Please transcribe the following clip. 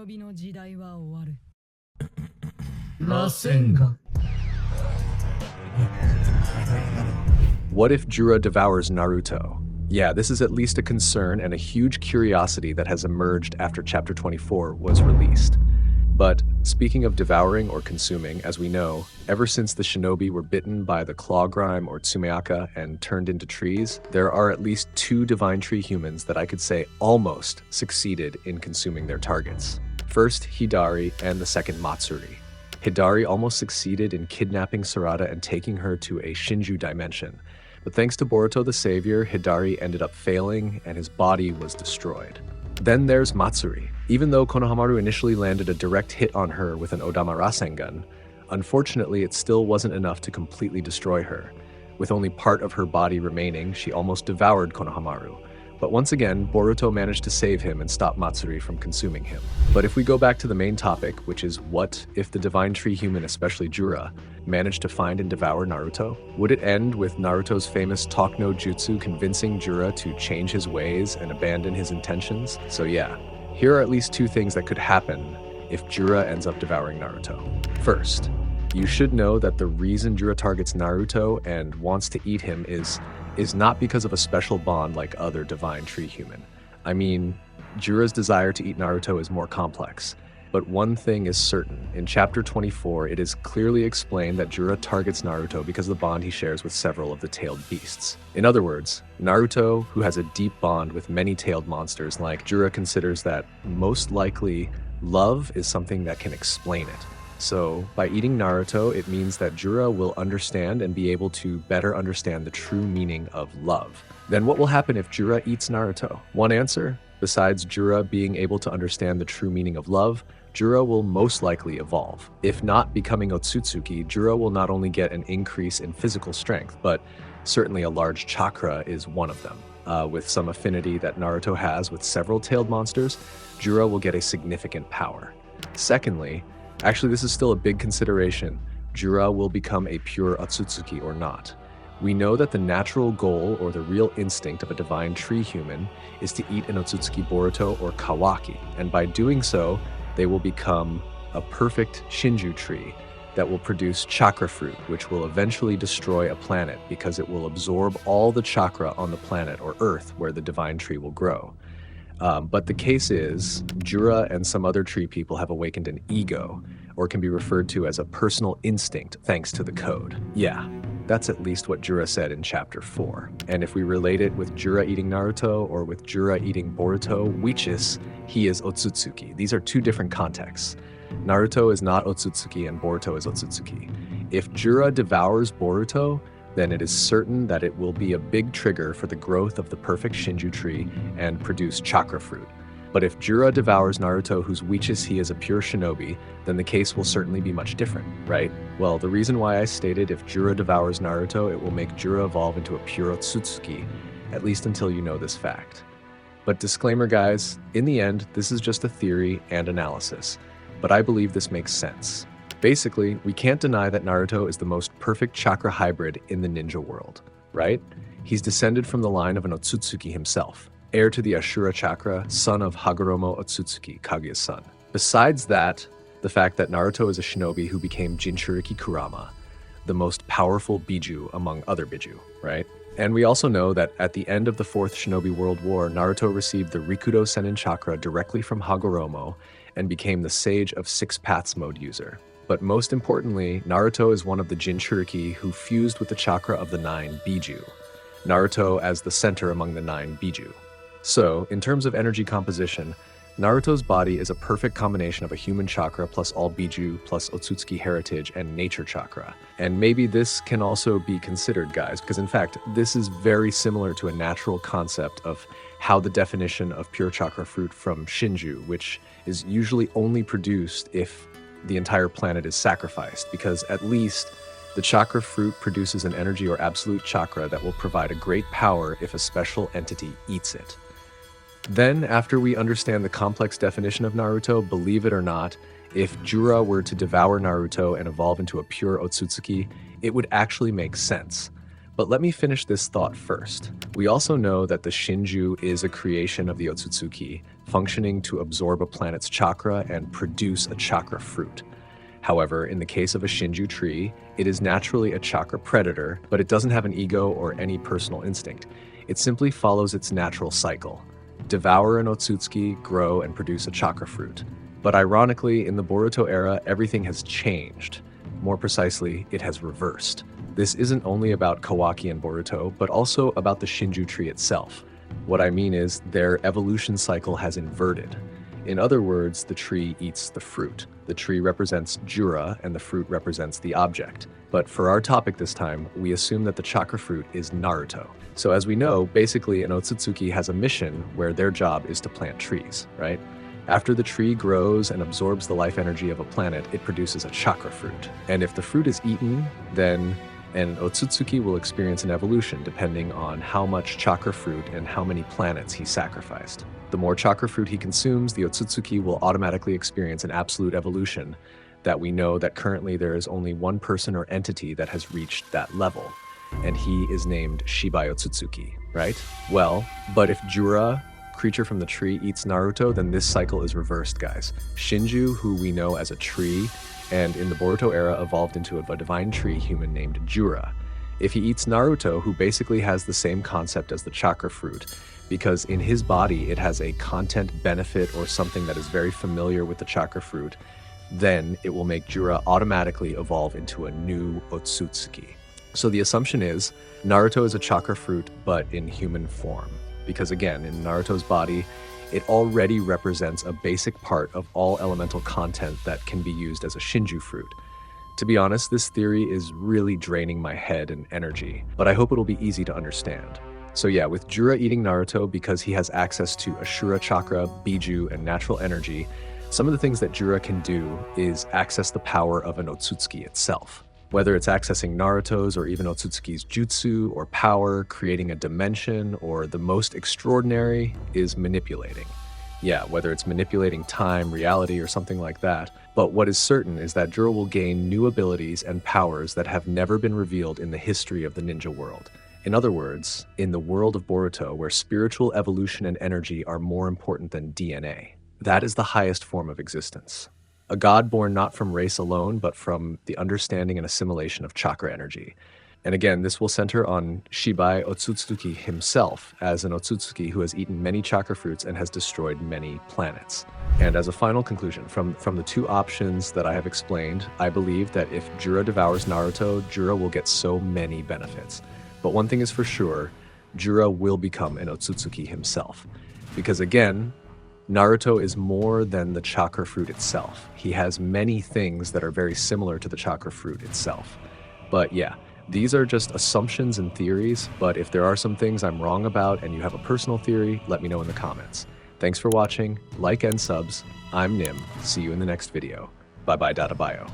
What if Jura devours Naruto? Yeah, this is at least a concern and a huge curiosity that has emerged after Chapter 24 was released. But speaking of devouring or consuming, as we know, ever since the shinobi were bitten by the claw grime or tsumeaka and turned into trees, there are at least 2 divine tree humans that I could say almost succeeded in consuming their targets. First, Hidari, and the second, Matsuri. Hidari almost succeeded in kidnapping Sarada and taking her to a Shinju dimension. But thanks to Boruto the Savior, Hidari ended up failing and his body was destroyed. Then there's Matsuri. Even though Konohamaru initially landed a direct hit on her with an Odama Rasengan, unfortunately it still wasn't enough to completely destroy her. With only part of her body remaining, she almost devoured Konohamaru. But once again, Boruto managed to save him and stop Matsuri from consuming him. But if we go back to the main topic, which is what if the divine tree human, especially Jura, managed to find and devour Naruto? Would it end with Naruto's famous talk no jutsu convincing Jura to change his ways and abandon his intentions? So yeah, here are at least 2 things that could happen if Jura ends up devouring Naruto. First, you should know that the reason Jura targets Naruto and wants to eat him is not because of a special bond like other divine tree human. I mean, Jura's desire to eat Naruto is more complex. But one thing is certain, in Chapter 24, it is clearly explained that Jura targets Naruto because of the bond he shares with several of the tailed beasts. In other words, Naruto, who has a deep bond with many tailed monsters like Jura, considers that most likely love is something that can explain it. So, by eating Naruto, it means that Jura will understand and be able to better understand the true meaning of love. Then what will happen if Jura eats Naruto? One answer, besides Jura being able to understand the true meaning of love, Jura will most likely evolve. If not becoming OTSUTSUKI, Jura will not only get an increase in physical strength, but certainly a large chakra is one of them. With some affinity that Naruto has with several tailed monsters, Jura will get a significant power. Secondly, actually, this is still a big consideration. Jura will become a pure Otsutsuki or not. We know that the natural goal or the real instinct of a divine tree human is to eat an Otsutsuki Boruto or kawaki, and by doing so, they will become a perfect Shinju tree that will produce chakra fruit, which will eventually destroy a planet because it will absorb all the chakra on the planet or Earth where the divine tree will grow. But the case is, Jura and some other tree people have awakened an ego, or can be referred to as a personal instinct thanks to the code. Yeah, that's at least what Jura said in Chapter 4. And if we relate it with Jura eating Naruto or with Jura eating Boruto, Wichis, he is Otsutsuki. These are 2 different contexts. Naruto is not Otsutsuki and Boruto is Otsutsuki. If Jura devours Boruto, then it is certain that it will be a big trigger for the growth of the perfect Shinju tree and produce chakra fruit. But if Jura devours Naruto, whose Wichis he is a pure shinobi, then the case will certainly be much different, right? Well, the reason why I stated if Jura devours Naruto, it will make Jura evolve into a pure Otsutsuki, at least until you know this fact. But disclaimer guys, in the end, this is just a theory and analysis, but I believe this makes sense. Basically, we can't deny that Naruto is the most perfect chakra hybrid in the ninja world, right? He's descended from the line of an Otsutsuki himself, heir to the Ashura chakra, son of Hagoromo Otsutsuki, Kaguya's son. Besides that, the fact that Naruto is a shinobi who became Jinchuriki Kurama, the most powerful Biju among other Biju, right? And we also know that at the end of the 4th Shinobi World War, Naruto received the Rikudo Senin chakra directly from Hagoromo and became the Sage of 6 Paths mode user. But most importantly, Naruto is one of the Jinchuriki who fused with the chakra of the 9 Biju. Naruto as the center among the 9 Biju. So, in terms of energy composition, Naruto's body is a perfect combination of a human chakra plus all Biju plus Otsutsuki heritage and nature chakra. And maybe this can also be considered, guys, because in fact, this is very similar to a natural concept of how the definition of pure chakra fruit from Shinju, which is usually only produced if the entire planet is sacrificed, because at least the chakra fruit produces an energy or absolute chakra that will provide a great power if a special entity eats it. Then, after we understand the complex definition of Naruto, believe it or not, if Jura were to devour Naruto and evolve into a pure Otsutsuki, it would actually make sense. But let me finish this thought first. We also know that the Shinju is a creation of the OTSUTSUKI, functioning to absorb a planet's chakra and produce a chakra fruit. However, in the case of a Shinju tree, it is naturally a chakra predator, but it doesn't have an ego or any personal instinct. It simply follows its natural cycle. Devour an Otsutsuki, grow, and produce a chakra fruit. But ironically, in the Boruto era, everything has changed. More precisely, it has reversed. This isn't only about Kawaki and Boruto, but also about the Shinju tree itself. What I mean is, their evolution cycle has inverted. In other words, the tree eats the fruit. The tree represents Jura, and the fruit represents the object. But for our topic this time, we assume that the chakra fruit is Naruto. So as we know, basically an Otsutsuki has a mission where their job is to plant trees, right? After the tree grows and absorbs the life energy of a planet, it produces a chakra fruit. And if the fruit is eaten, then an Otsutsuki will experience an evolution depending on how much chakra fruit and how many planets he sacrificed. The more chakra fruit he consumes, the Otsutsuki will automatically experience an absolute evolution that we know that currently there is only one person or entity that has reached that level, and he is named Shibai Otsutsuki, right? Well, but if Jura, creature from the tree, eats Naruto, then this cycle is reversed, guys. Shinju, who we know as a tree, and in the Boruto era evolved into a divine tree human named Jura. If he eats Naruto, who basically has the same concept as the chakra fruit, because in his body it has a content benefit or something that is very familiar with the chakra fruit, then it will make Jura automatically evolve into a new Otsutsuki. So the assumption is Naruto is a chakra fruit, but in human form. Because again, in Naruto's body, it already represents a basic part of all elemental content that can be used as a Shinju fruit. To be honest, this theory is really draining my head and energy, but I hope it'll be easy to understand. So yeah, with Jura eating Naruto because he has access to Ashura chakra, Biju, and natural energy, some of the things that Jura can do is access the power of an Otsutsuki itself. Whether it's accessing Naruto's or even Otsutsuki's jutsu or power, creating a dimension, or the most extraordinary is manipulating. Yeah, whether it's manipulating time, reality, or something like that. But what is certain is that Jura will gain new abilities and powers that have never been revealed in the history of the ninja world. In other words, in the world of Boruto, where spiritual evolution and energy are more important than DNA. That is the highest form of existence. A god born not from race alone, but from the understanding and assimilation of chakra energy. And again, this will center on Shibai Otsutsuki himself as an Otsutsuki who has eaten many chakra fruits and has destroyed many planets. And as a final conclusion, from the two options that I have explained, I believe that if Jura devours Naruto, Jura will get so many benefits. But one thing is for sure, Jura will become an Otsutsuki himself. Because again, Naruto is more than the chakra fruit itself. He has many things that are very similar to the chakra fruit itself. But yeah, these are just assumptions and theories, but if there are some things I'm wrong about and you have a personal theory, let me know in the comments. Thanks for watching, like and subs. I'm Nim, see you in the next video. Bye bye Data Bio.